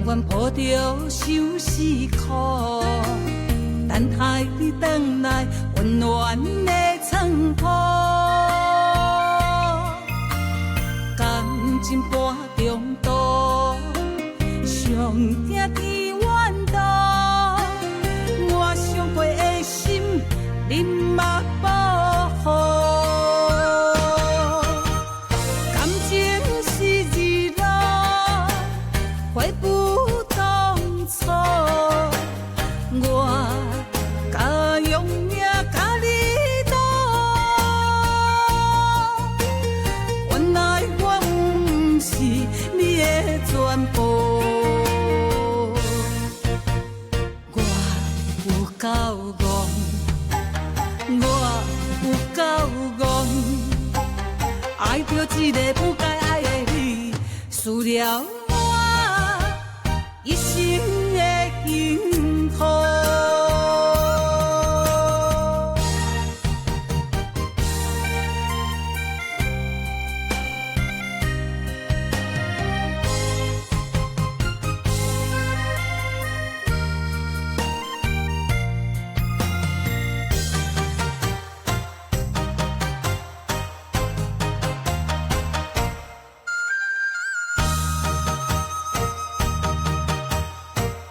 愿抱着相思苦，等待你回来温暖的床铺。感情半中途，上惊天怨妒，我伤过的心，你嘛保护。感情是日落，回不当初，我敢用命甲你赌。原来我不是你的全部，我有够戆，我有够戆，爱着一个不该爱的你，输了我一生的幸福。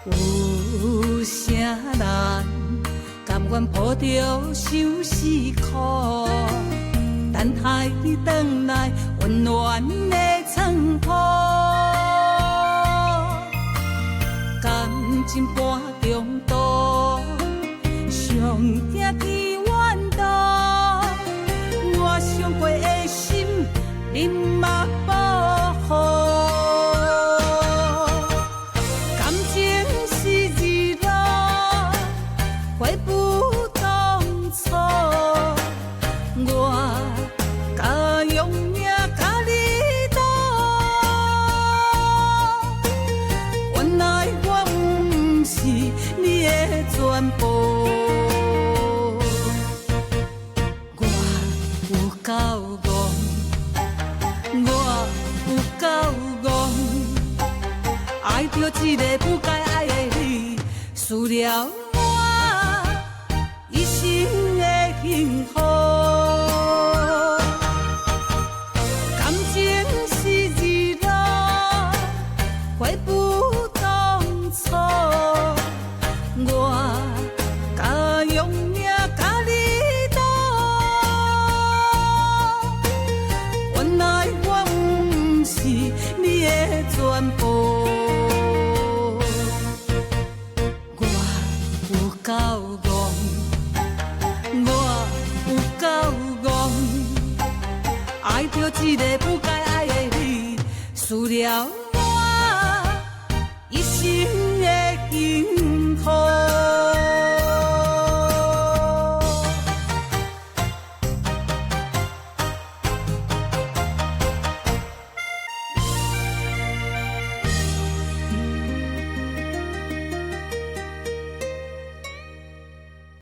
有啥人甘愿抱着相思苦，等待你回来温暖的床铺。感情半中途，上惊天怨妒，我伤过的心，你嘛保护。回不当初，我敢用命甲你赌。原来我不是你的全部，我有够戆，我有够戆，爱着一个不该爱的你，输了一生的幸福。感情是日落，回不当初，我敢用命甲你赌。原来我不是你的全部，我有够戆，我有够戆，爱着一个不该爱的你，输了